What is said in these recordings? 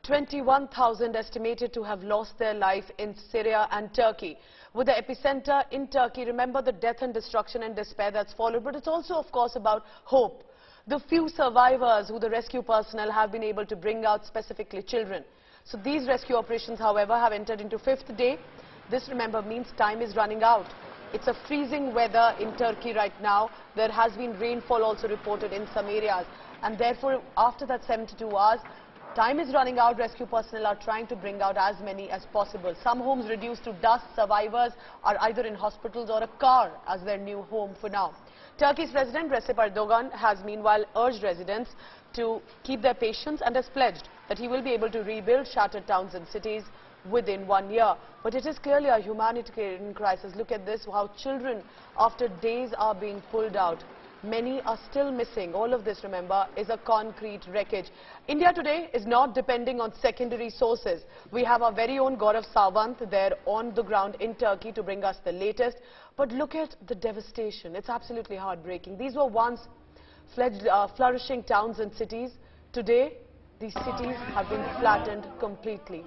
21,000 estimated to have lost their life in Syria and Turkey. With the epicenter in Turkey, remember the death and destruction and despair that's followed, but it's also, of course, about hope. The few survivors who the rescue personnel have been able to bring out, specifically children. So these rescue operations, however, have entered into 5th day. This, remember, means time is running out. It's a freezing weather in Turkey right now. There has been rainfall also reported in some areas. And therefore, after that 72 hours, time is running out. Rescue personnel are trying to bring out as many as possible. Some homes reduced to dust. Survivors are either in hospitals or a car as their new home for now. Turkey's President Recep Erdogan has meanwhile urged residents to keep their patience and has pledged that he will be able to rebuild shattered towns and cities within 1 year. But it is clearly a humanitarian crisis. Look at this, how children after days are being pulled out. Many are still missing. All of this, remember, is a concrete wreckage. India today is not depending on secondary sources. We have our very own Gaurav Sawant there on the ground in Turkey to bring us the latest. But look at the devastation. It's absolutely heartbreaking. These were once flourishing towns and cities. Today, these cities have been flattened completely.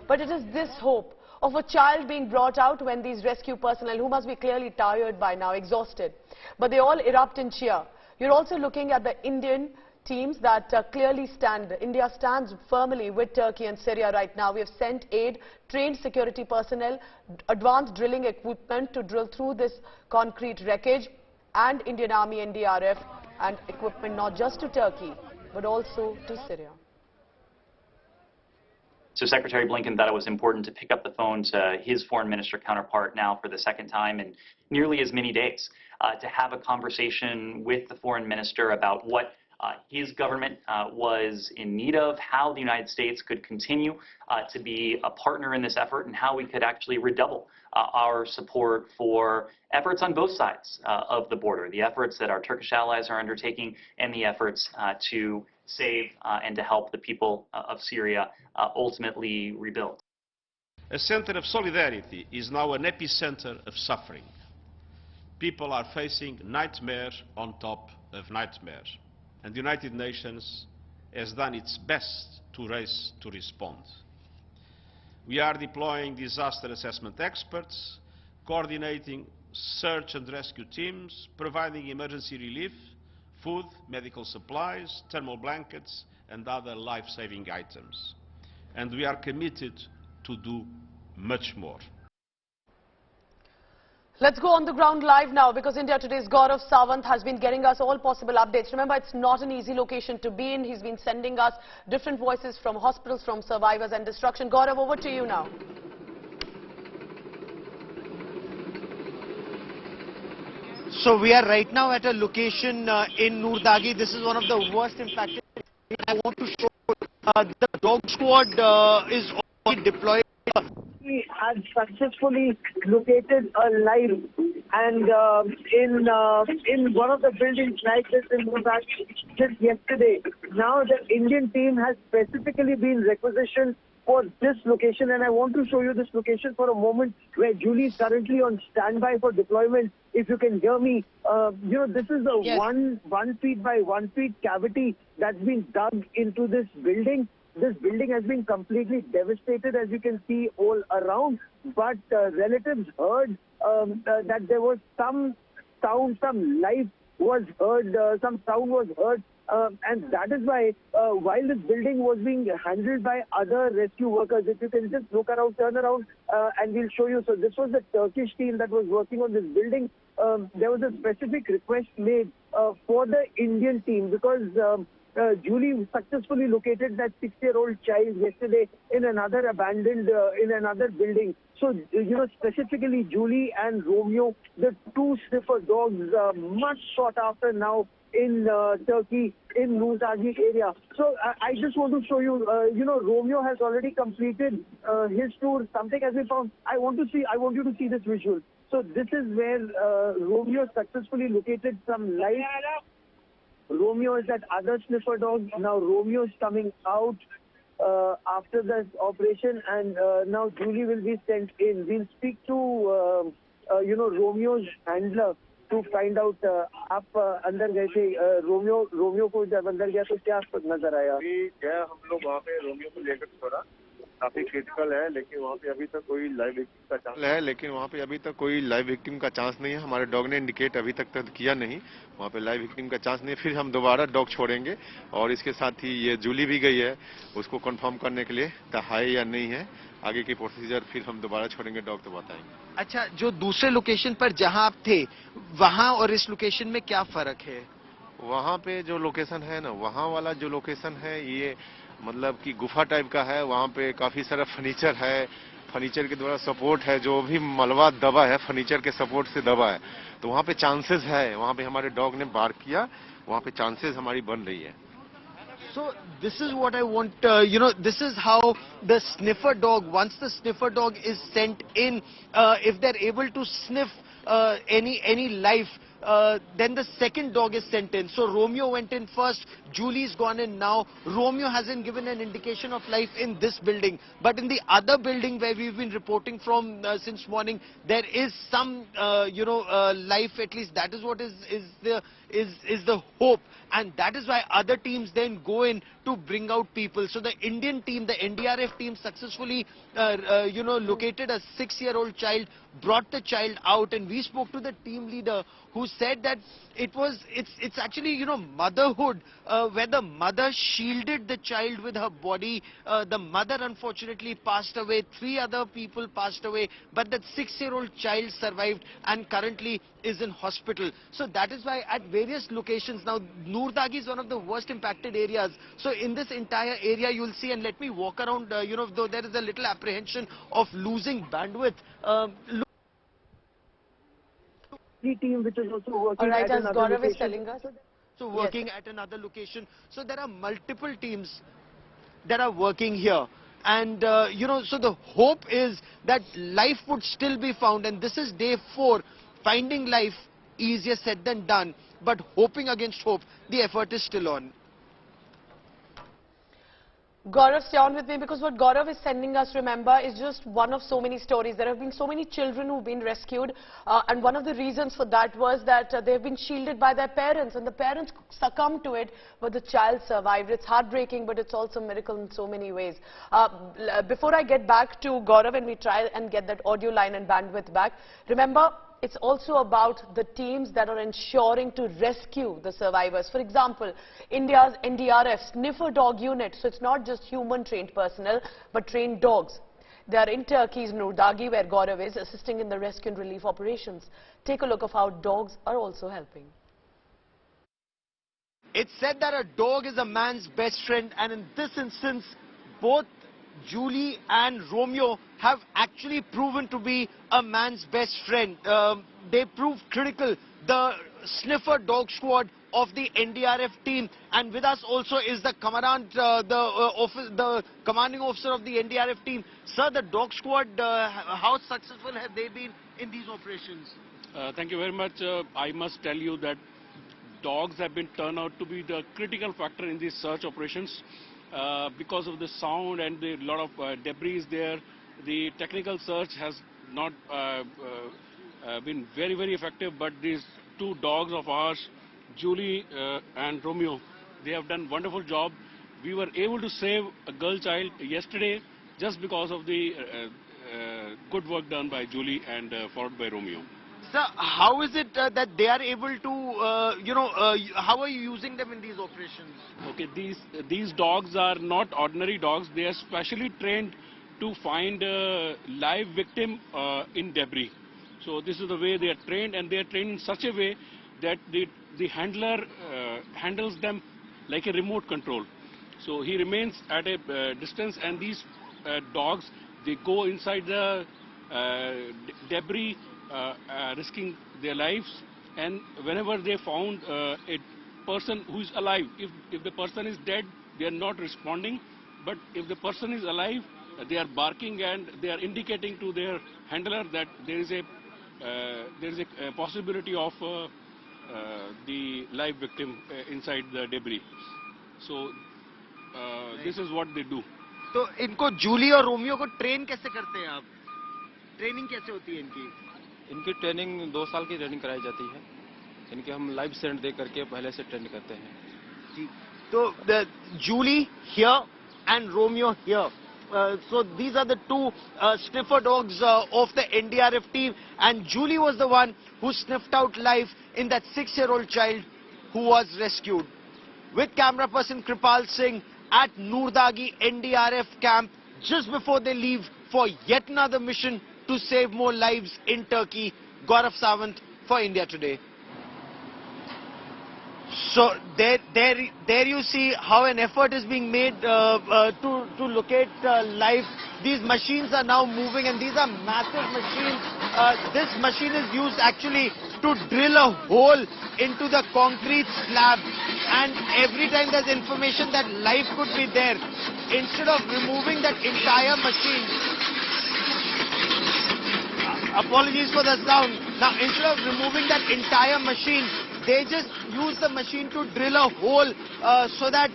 But it is this hope of a child being brought out when these rescue personnel, who must be clearly tired by now, exhausted, but they all erupt in cheer. You're also looking at the Indian teams that clearly stand. India stands firmly with Turkey and Syria right now. We have sent aid, trained security personnel, advanced drilling equipment to drill through this concrete wreckage, and Indian Army, NDRF, and equipment not just to Turkey, but also to Syria. So Secretary Blinken thought it was important to pick up the phone to his foreign minister counterpart now for the second time in nearly as many days to have a conversation with the foreign minister about what his government was in need of, how the United States could continue to be a partner in this effort, and how we could actually redouble our support for efforts on both sides of the border, the efforts that our Turkish allies are undertaking and the efforts to save and to help the people of Syria ultimately rebuild. A center of solidarity is now an epicenter of suffering. People are facing nightmare on top of nightmare, and the United Nations has done its best to race to respond. We are deploying disaster assessment experts, coordinating search and rescue teams, providing emergency relief, food, medical supplies, thermal blankets, and other life-saving items. And we are committed to do much more. Let's go on the ground live now, because India Today's Gaurav Sawant has been getting us all possible updates. Remember, it's not an easy location to be in. He's been sending us different voices from hospitals, from survivors and destruction. Gaurav, over to you now. So we are right now at a location in Noordagi. This is one of the worst impacted. I want to show the dog squad is already deployed. We had successfully located a live, and in one of the buildings like this in Noordagi just yesterday. Now the Indian team has specifically been requisitioned for this location, and I want to show you this location for a moment, where Julie is currently on standby for deployment. If you can hear me, you know, this is a yes. one feet by 1 feet cavity that's been dug into this building. This building has been completely devastated, as you can see all around. But relatives heard that there was some sound, some life was heard, some sound was heard. And that is why, while this building was being handled by other rescue workers, if you can just look around, turn around, and we'll show you. So this was the Turkish team that was working on this building. There was a specific request made for the Indian team, because Julie successfully located that 6-year-old child yesterday in another abandoned, in another building. So, you know, specifically Julie and Romeo, the two sniffer dogs, much sought after now in Turkey, in Noordagi area. So I just want to show you, you know, Romeo has already completed his tour. Something has been found. I want you to see this visual. So this is where Romeo successfully located some light. Romeo is that other sniffer dog. Now Romeo is coming out after this operation, and now Julie will be sent in. We'll speak to, you know, Romeo's handler to find out. आप अंदर गए थे, Romeo को जब अंदर गया तो क्या नजर आया? अभी गया हम लोग वहाँ पे रोमियो को लेकर थोड़ा काफी क्रिटिकल है, लेकिन वहाँ पे अभी तक कोई लाइव विक्टिम का चांस नहीं है। हमारे डॉग ने इंडिकेट अभी तक किया नहीं, वहाँ पे लाइव विक्टिम का चांस नहीं है। फिर हम दोबारा डॉग छोड़ेंगे और इसके साथ ही ये जूली भी गई है, उसको कंफर्म करने के लिए है या नहीं है, आगे की प्रोसीजर फिर हम दोबारा छोड़ेंगे डॉग तो बताएंगे। अच्छा, जो दूसरे लोकेशन पर जहां आप थे, वहां और इस लोकेशन में क्या फर्क है? वहाँ पे जो लोकेशन है ना, वहाँ वाला जो लोकेशन है ये मतलब कि गुफा टाइप का है। वहाँ पे काफी सारा फर्नीचर है, फर्नीचर के द्वारा सपोर्ट है, जो भी मलबा दबा है फर्नीचर के सपोर्ट से दबा है, तो वहाँ पे चांसेस है, वहाँ पे हमारे डॉग ने बार्क किया, वहाँ पे चांसेस हमारी बन रही है। So this is what I want, this is how the sniffer dog, once the sniffer dog is sent in, if they're able to sniff any life, then the second dog is sent in. So Romeo went in first, Julie's gone in now. Romeo hasn't given an indication of life in this building, but in the other building where we've been reporting from since morning, there is some, life. At least that is what is the hope, and that is why other teams then go in to bring out people. So the Indian team, the NDRF team, successfully located a 6-year-old child, brought the child out, and we spoke to the team leader who said that it's actually motherhood, where the mother shielded the child with her body. The mother unfortunately passed away, 3 other people passed away, but that 6-year-old child survived and currently is in hospital. So that is why at various locations now, Noordagi is one of the worst impacted areas. So in this entire area you'll see, and let me walk around, though there is a little apprehension of losing bandwidth. Team which is also working. All right, at as another Gaurav is location. telling us. So working at another location. So there are multiple teams that are working here. And, so the hope is that life would still be found. And this is day 4. Finding life, easier said than done. But hoping against hope, the effort is still on. Gaurav, stay on with me, because what Gaurav is sending us, remember, is just one of so many stories. There have been so many children who've been rescued, and one of the reasons for that was that they've been shielded by their parents, and the parents succumbed to it, but the child survived. It's heartbreaking, but it's also a miracle in so many ways. Before I get back to Gaurav and we try and get that audio line and bandwidth back, remember, it's also about the teams that are ensuring to rescue the survivors. For example, India's NDRF sniffer dog unit. So it's not just human trained personnel, but trained dogs. They are in Turkey's Noordagi, where Gaurav is, assisting in the rescue and relief operations. Take a look of how dogs are also helping. It's said that a dog is a man's best friend, and in this instance, both Julie and Romeo have actually proven to be a man's best friend. They proved critical. The sniffer dog squad of the NDRF team, and with us also is the commandant, the commanding officer of the NDRF team. Sir, the dog squad, how successful have they been in these operations? Thank you very much. I must tell you that dogs have been turned out to be the critical factor in these search operations. Because of the sound and the lot of debris there, the technical search has not been very, very effective. But these 2 dogs of ours, Julie and Romeo, they have done a wonderful job. We were able to save a girl child yesterday just because of the good work done by Julie and followed by Romeo. Sir, how is it that they are able to, how are you using them in these operations? Okay, these dogs are not ordinary dogs. They are specially trained to find a live victim in debris. So this is the way they are trained, and they are trained in such a way that the handler handles them like a remote control. So he remains at a distance, and these dogs, they go inside the debris, risking their lives, and whenever they found a person who is alive, if the person is dead, they are not responding, but if the person is alive, they are barking and they are indicating to their handler that there is a possibility of the live victim inside the debris. So this is what they do. तो इनको जूली और Romeo को train कैसे करते हैं आप? Training कैसे होती है इनकी? इनकी ट्रेनिंग 2 साल की ट्रेनिंग कराई जाती है। इनके हम लाइव सेंड दे करके पहले से ट्रेंड करते हैं जी। तो Julie here and Romeo here. So these are the two sniffer dogs of the NDRF team, and Julie was the one who sniffed out life in that 6-year-old child who was rescued. With camera person Kripal Singh at Noordagi NDRF camp just before they leave for yet another mission to save more lives in Turkey. Gaurav Sawant for India Today. So there you see how an effort is being made to locate life. These machines are now moving, and these are massive machines. This machine is used actually to drill a hole into the concrete slab, and every time there's information that life could be there, instead of removing that entire machine, apologies for the sound. Now, instead of removing that entire machine, they just use the machine to drill a hole so that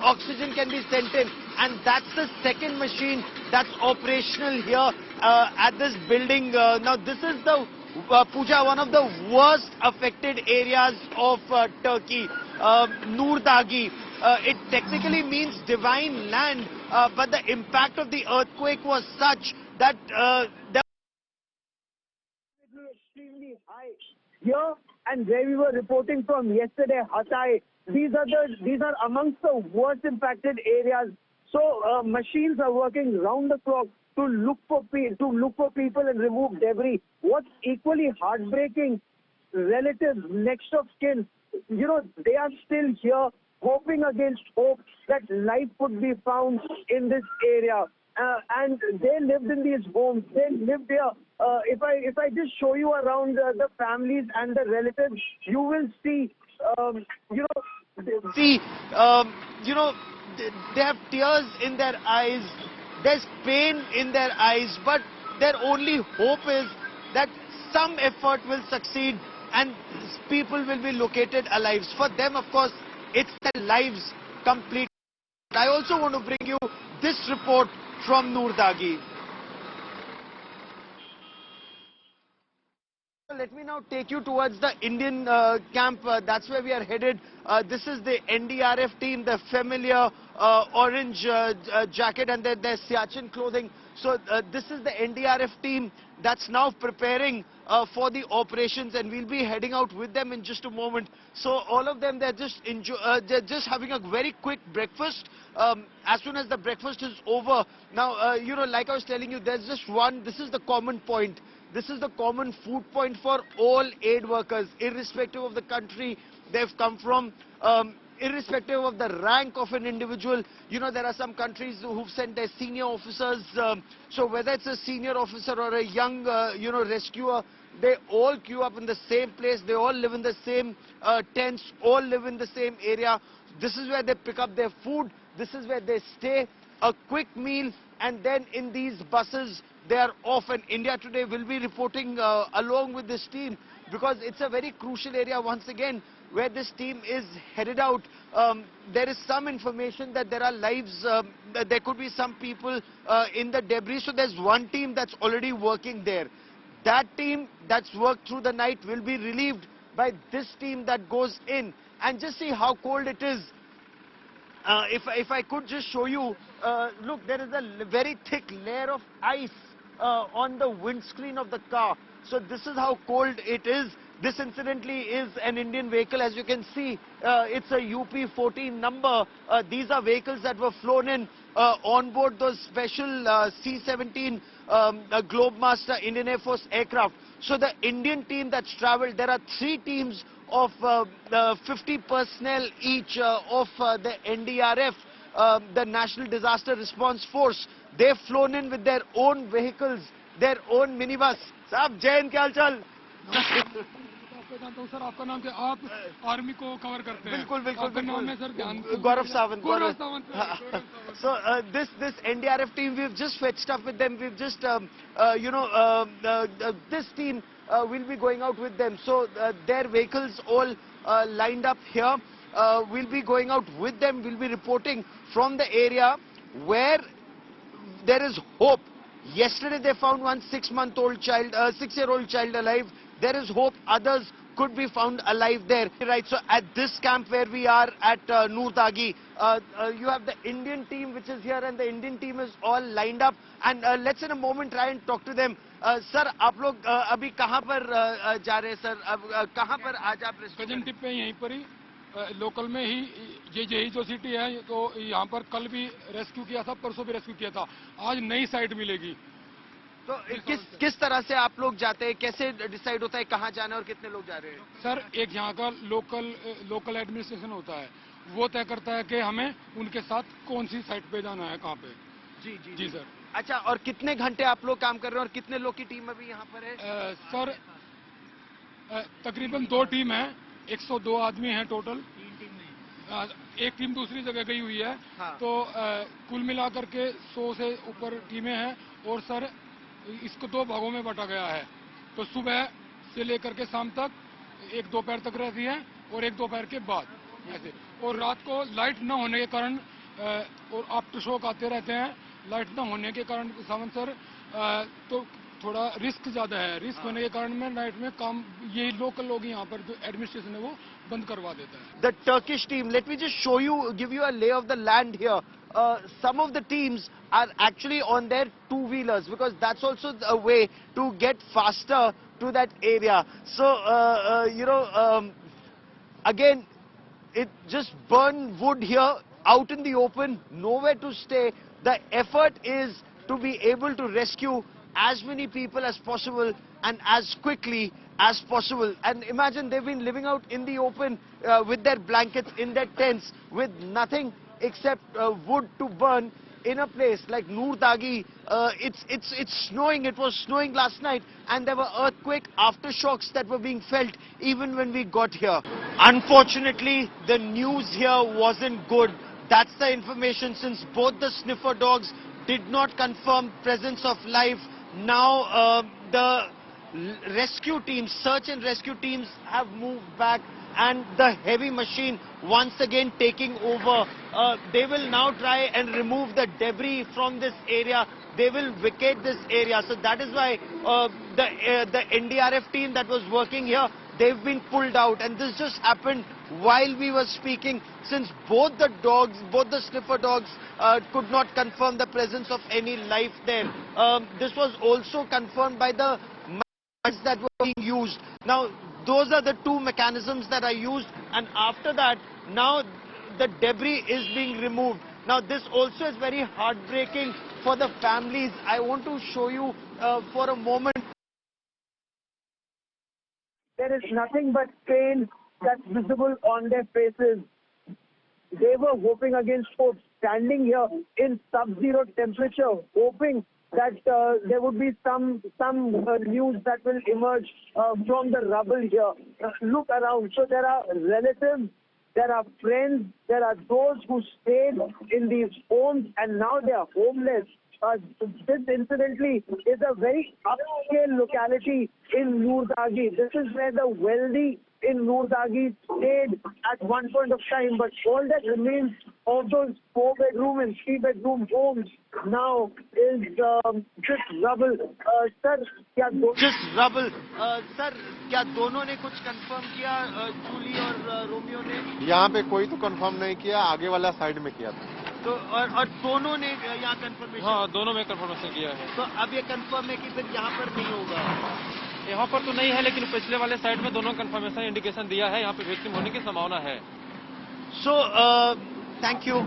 oxygen can be sent in. And that's the second machine that's operational here at this building. Now, this is the Pooja, one of the worst affected areas of Turkey, Noordagi. It technically means divine land, but the impact of the earthquake was such that extremely high here, and where we were reporting from yesterday, Hatay. These are amongst the worst impacted areas. So machines are working round the clock to look for people and remove debris. What's equally heartbreaking, relatives, next of kin, you know, they are still here, hoping against hope that life could be found in this area. And they lived in these homes. They lived here. If I just show you around the families and the relatives, you will see, they have tears in their eyes. There's pain in their eyes, but their only hope is that some effort will succeed and people will be located alive. For them, of course, it's their lives complete. I also want to bring you this report from Noordagi. Let me now take you towards the Indian camp. That's where we are headed. This is the NDRF team, the familiar orange jacket and their Siachen clothing. So this is the NDRF team that's now preparing for the operations, and we'll be heading out with them in just a moment. So all of them, they're just having a very quick breakfast. As soon as the breakfast is over, now you know, like I was telling you, there's just one. This is the common point. This is the common food point for all aid workers, irrespective of the country they've come from, irrespective of the rank of an individual. You know, there are some countries who've sent their senior officers. So whether it's a senior officer or a young, rescuer, they all queue up in the same place. They all live in the same tents, all live in the same area. This is where they pick up their food. This is where they stay. A quick meal, and then in these buses, they are off. And India Today will be reporting along with this team, because it's a very crucial area once again where this team is headed out. There is some information that there are lives, that there could be some people in the debris. So there's one team that's already working there. That team that's worked through the night will be relieved by this team that goes in. And just see how cold it is. If I could just show you, look, there is a very thick layer of ice on the windscreen of the car. So this is how cold it is. This incidentally is an Indian vehicle. As you can see, it's a UP14 number. These are vehicles that were flown in on board those special C-17 Globemaster Indian Air Force aircraft. So the Indian team that's travelled, there are 3 teams of 50 personnel each of the NDRF, the National Disaster Response Force. They've flown in with their own vehicles, their own minibus. Saab, Jai Hind, kya hal chal? Sir आपका नाम क्या, आप army को cover करते हैं? बिल्कुल बिल्कुल आपका नाम है सर ध्यान गौरव सावंत. गौरव Sawant. So this NDRF team, we've just fetched up with them. We've just this team will be going out with them. So their vehicles all lined up here. We'll be going out with them. We'll be reporting from the area where there is hope. Yesterday they found one 6-year-old child alive. There is hope. Others could be found alive there. Right, so at this camp where we are at Noor Dagi, you have the Indian team which is here, and the Indian team is all lined up. And let's in a moment try and talk to them. Sir, आप लोग अभी कहाँ पर जा रहे हैं sir? कहाँ पर आज आप कजन टिप पे यहीं पर ही लोकल में ही यही जो सिटी है, तो यहाँ पर कल भी रेस्क्यू किया था, परसों भी रेस्क्यू किया था, आज नई साइट मिलेगी। तो किस तरह से आप लोग जाते हैं, कैसे डिसाइड होता है कहाँ जाना है और कितने लोग जा रहे हैं? सर, एक यहाँ का लोकल एडमिनिस्ट्रेशन होता है, वो तय करता है कि हमें उनके साथ कौन सी साइट पे जाना है, कहाँ पे। जी सर। अच्छा, और कितने घंटे आप लोग काम कर रहे हैं और कितने लोग की टीम अभी यहाँ पर है? सर, तकरीबन 2 टीम है, 102 आदमी हैं टोटल। एक टीम दूसरी जगह गई हुई है। हाँ। तो कुल मिलाकर के 100 से ऊपर टीमें हैं। और सर, इसको 2 भागों में बांटा गया है। तो सुबह से लेकर के शाम तक, एक दोपहर तक रहती है और एक दोपहर के बाद ऐसे। और रात को लाइट न होने के कारण और आफ्टर शॉक आते रहते हैं, लाइट न होने के कारण सावंत सर, तो थोड़ा रिस्क ज्यादा है। रिस्क होने के कारण में नाइट में काम यही लोकल लोग यहाँ पर जो एडमिनिस्ट्रेशन है वो बंद करवा देता है। The Turkish team, let me just show you, give you a lay of the land here. Some of the teams are actually on their 2-wheelers because that's also a way to get faster to that area. So, again, it just burn wood here out in the open, nowhere to stay. The effort is to be able to rescue as many people as possible and as quickly as possible. And imagine they've been living out in the open with their blankets in their tents with nothing except wood to burn in a place like Noor Dagi. It's snowing. It was snowing last night and there were earthquake aftershocks that were being felt even when we got here. Unfortunately, the news here wasn't good. That's the information, since both the sniffer dogs did not confirm presence of life. Now the rescue teams, search and rescue teams have moved back, and the heavy machine once again taking over. They will now try and remove the debris from this area. They will vacate this area. So that is why the NDRF team that was working here, they've been pulled out, and this just happened while we were speaking, since both the dogs, both the sniffer dogs could not confirm the presence of any life there. This was also confirmed by the mechanisms that were being used. Now, those are the 2 mechanisms that are used, and after that, now the debris is being removed. Now, this also is very heartbreaking for the families. I want to show you for a moment. There is nothing but pain that's visible on their faces. They were hoping against hope, standing here in sub-zero temperature, hoping that there would be some news that will emerge from the rubble here. Look around. So there are relatives, there are friends, there are those who stayed in these homes and now they are homeless. This incidentally is a very upscale locality in Noor Dagi. This is where the wealthy in Noor Dagi stayed at one point of time, but all that remains of those 4-bedroom and 3-bedroom homes now is just rubble. Sir, just rubble. Sir, क्या दोनों ने कुछ confirm किया, जूली और Romeo ने? यहाँ पे कोई तो कंफर्म नहीं किया, आगे वाला साइड में किया था। तो और दोनों ने यहाँ कंफर्मेशन? हाँ, दोनों में कंफर्मेशन किया है। तो अब ये कंफर्म है कि फिर यहाँ पर नहीं होगा? यहाँ पर तो नहीं है, लेकिन पिछले वाले साइड में दोनों कंफर्मेशन इंडिकेशन दिया है, यहाँ पे विक्टिम होने की संभावना है। So, thank you.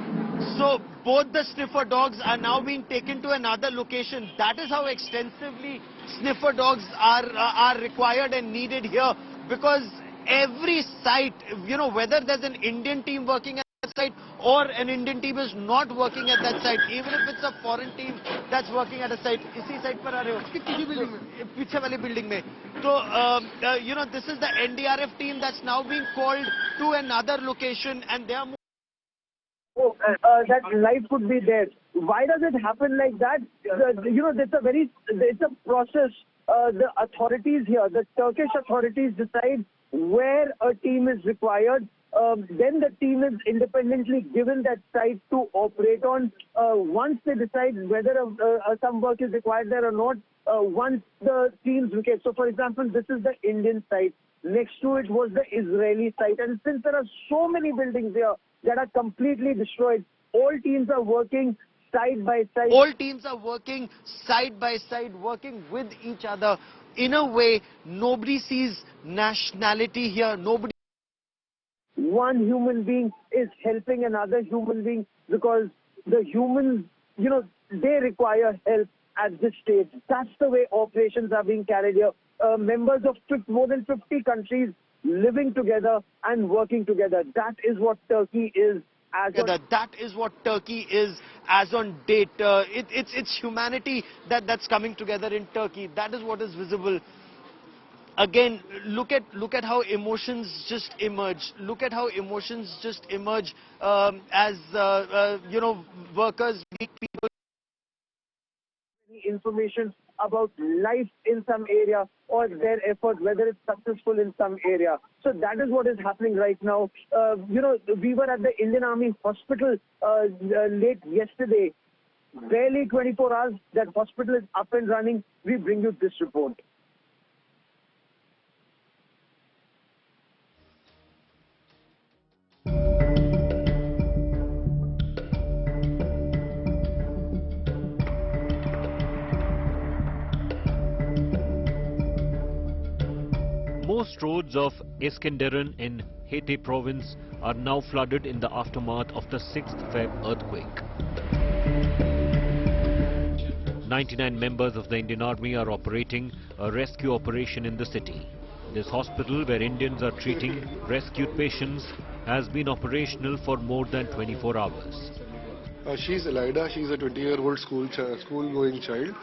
So, both the sniffer dogs are now being taken to another location. That is how extensively sniffer dogs are required and needed here, because every site, whether there's an Indian team working at that site or an Indian team is not working at that site, even if it's a foreign team that's working at a site. इसी site पर आ रहे हो? किसी building में? पीछे वाली building में. So, this is the NDRF team that's now being called to another location, and they are that life could be there. Why does it happen like that? It's a process. The authorities here, the Turkish authorities decide where a team is required. Then the team is independently given that site to operate on. Once they decide whether some work is required there or not, once the teams vacate. So, for example, this is the Indian site. Next to it was the Israeli site. And since there are so many buildings here that are completely destroyed, all teams are working side by side. All teams are working side by side, working with each other. In a way, nobody sees nationality here. Nobody. One human being is helping another human being because the humans, they require help at this stage. That's the way operations are being carried here. Members of more than 50 countries living together and working together. That is what Turkey is. That is what Turkey is as on date. It's humanity that's coming together in Turkey. That is what is visible. Again, look at how emotions just emerge. Look at how emotions just emerge as workers, weak people. Information about life in some area or their effort, whether it's successful in some area. So that is what is happening right now. We were at the Indian Army hospital late yesterday. Barely 24 hours, that hospital is up and running. We bring you this report. Most roads of Iskenderun in Hatay province are now flooded in the aftermath of the 6th Feb earthquake. 99 members of the Indian Army are operating a rescue operation in the city. This hospital, where Indians are treating rescued patients, has been operational for more than 24 hours. She's Elida. She's a 20-year-old school-going child.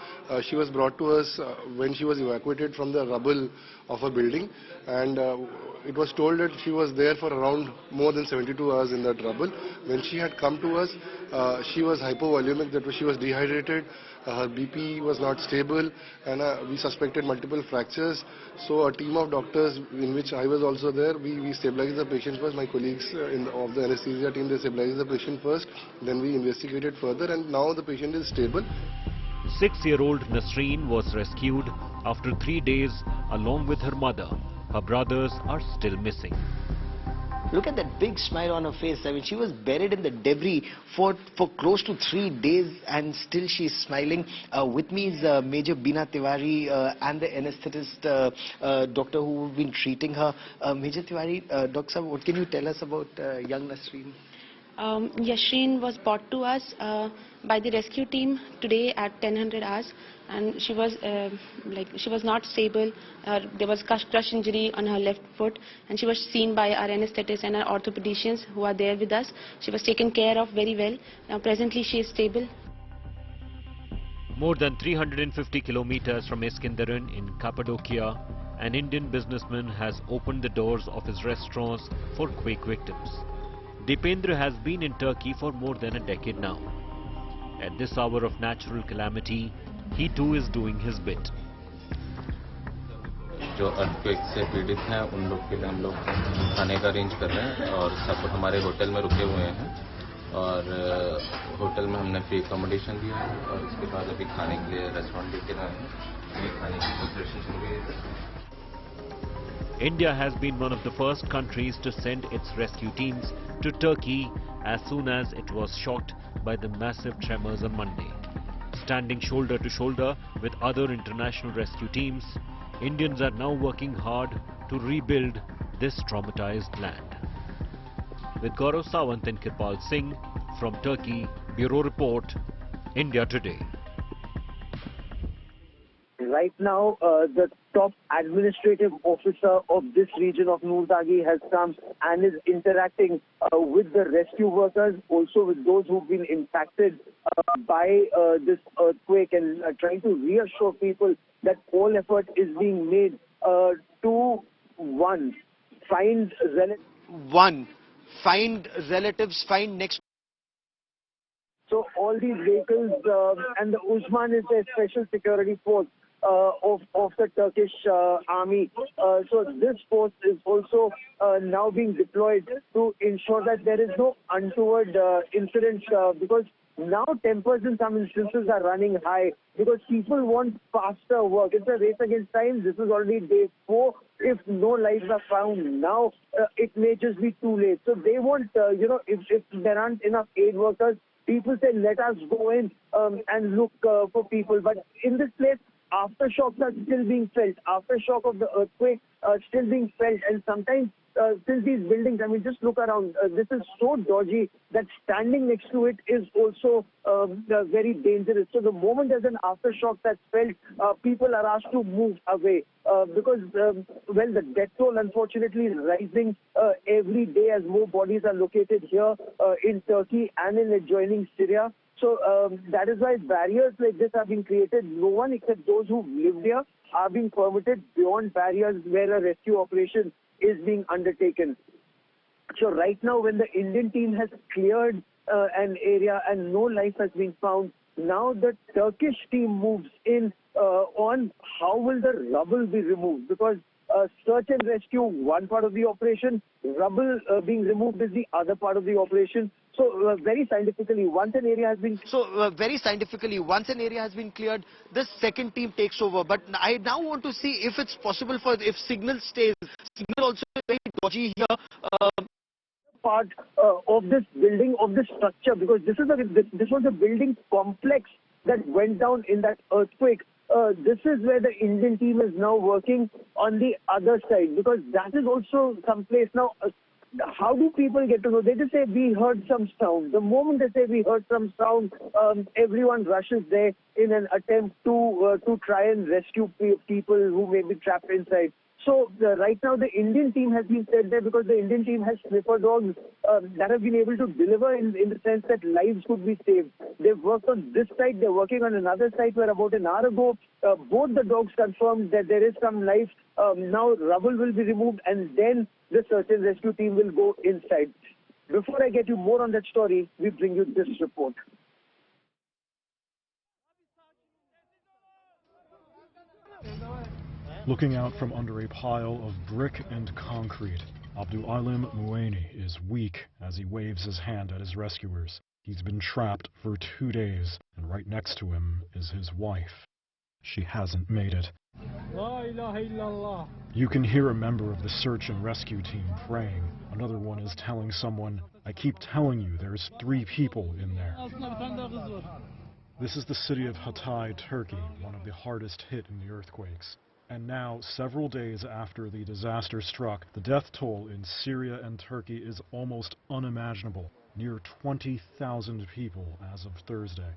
She was brought to us when she was evacuated from the rubble of a building, and it was told that she was there for around more than 72 hours in that rubble. When she had come to us, she was hypovolemic, that she was dehydrated, her BP was not stable, and we suspected multiple fractures. So a team of doctors, in which I was also there, we stabilized the patient first. My colleagues of the anesthesia team, they stabilized the patient first, then we investigated further, and now the patient is stable. 6-year-old Nasreen was rescued after 3 days along with her mother. Her brothers are still missing. Look at that big smile on her face. I mean, she was buried in the debris for close to 3 days and still she's smiling. With me is Major Beena Tiwari and the anesthetist doctor who have been treating her. Major Tiwari, Dr. Sahab, what can you tell us about young Nasreen? Yashreen was brought to us by the rescue team today at 10:00 hours, and she was not stable. There was crush injury on her left foot, and she was seen by our anesthetists and our orthopedicians who are there with us. She was taken care of very well. Now presently she is stable. More than 350 kilometers from Iskenderun in Cappadocia, an Indian businessman has opened the doors of his restaurants for Quake victims. Dipendra has been in Turkey for more than a decade now. At this hour of natural calamity, he too is doing his bit. जो earthquake से पीड़ित हैं उन लोग के लिए हम लोग खाने का अरेंज कर रहे हैं और सब हमारे होटल में रुके हुए हैं और होटल में हमने फ्री अकोमोडेशन दिया है और उसके बाद अभी खाने के लिए रेस्टोरेंट लेके आए हैं। ये खाने की प्रिपरेशन चल रही है। India has been one of the first countries to send its rescue teams to Turkey as soon as it was shocked by the massive tremors on Monday. Standing shoulder to shoulder with other international rescue teams, Indians are now working hard to rebuild this traumatized land. With Gaurav, Sawant and Kirpal Singh from Turkey, Bureau Report, India Today. Right now, the top administrative officer of this region of Noortagi has come and is interacting with the rescue workers, also with those who've been impacted by this earthquake, and trying to reassure people that all effort is being made to find relatives, find next. So all these vehicles and the Uzman is a special security force of the Turkish army. So this force is also now being deployed to ensure that there is no untoward incidents because now tempers in some instances are running high because people want faster work. It's a race against time. This is already day 4 if no lives are found now, it may just be too late. So they want, if there aren't enough aid workers, people say, let us go in and look for people. But in this place, aftershocks are still being felt. Aftershock of the earthquake still being felt. And sometimes since these buildings, I mean, just look around. This is so dodgy that standing next to it is also very dangerous. So the moment there's an aftershock that's felt, people are asked to move away because, well, the death toll unfortunately is rising every day as more bodies are located here in Turkey and in adjoining Syria. So that is why barriers like this are being created. No one except those who live here are being permitted beyond barriers where a rescue operation is being undertaken. So right now, when the Indian team has cleared an area and no life has been found, now the Turkish team moves in on how will the rubble be removed, because search and rescue, one part of the operation, rubble being removed is the other part of the operation. So very scientifically, once an area has been cleared, the second team takes over. But I now want to see if it's possible if signal stays. Signal also is very dodgy here. Part of this building, of this structure, because this was a building complex that went down in that earthquake. This is where the Indian team is now working on the other side, because that is also some place now. How do people get to know? They just say, we heard some sound. The moment they say we heard some sound, everyone rushes there in an attempt to try and rescue people who may be trapped inside. So right now the Indian team has been sent there because the Indian team has sniffer dogs that have been able to deliver in the sense that lives could be saved. They've worked on this site, they're working on another site where about an hour ago, both the dogs confirmed that there is some life. Now rubble will be removed and then the search and rescue team will go inside. Before I get you more on that story, we bring you this report. Looking out from under a pile of brick and concrete, Abdulalim Mueni is weak as he waves his hand at his rescuers. He's been trapped for 2 days, and right next to him is his wife. She hasn't made it. La ilaha illallah. You can hear a member of the search and rescue team praying. Another one is telling someone, I keep telling you there's 3 people in there. This is the city of Hatay, Turkey, one of the hardest hit in the earthquakes. And now, several days after the disaster struck, the death toll in Syria and Turkey is almost unimaginable, near 20,000 people as of Thursday.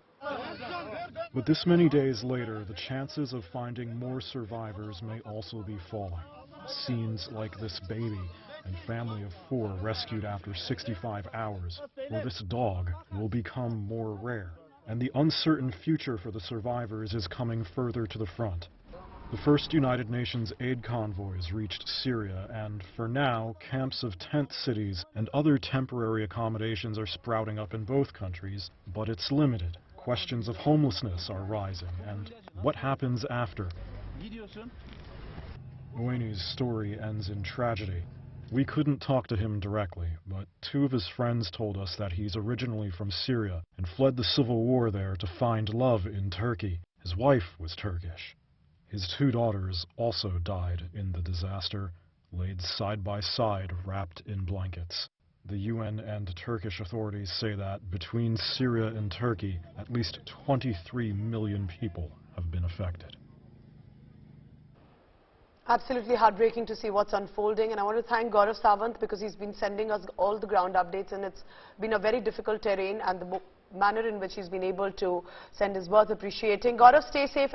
But this many days later, the chances of finding more survivors may also be falling. Scenes like this baby and family of 4 rescued after 65 hours, or this dog, will become more rare. And the uncertain future for the survivors is coming further to the front. The first United Nations aid convoys reached Syria, and for now, camps of tent cities and other temporary accommodations are sprouting up in both countries, but it's limited. Questions of homelessness are rising, and what happens after? Mueni's story ends in tragedy. We couldn't talk to him directly, but 2 of his friends told us that he's originally from Syria and fled the civil war there to find love in Turkey. His wife was Turkish. His 2 daughters also died in the disaster, laid side by side, wrapped in blankets. The UN and Turkish authorities say that between Syria and Turkey, at least 23 million people have been affected. Absolutely heartbreaking to see what's unfolding, and I want to thank Gaurav Sawant because he's been sending us all the ground updates, and it's been a very difficult terrain, and the manner in which he's been able to send is worth appreciating. Gaurav, stay safe.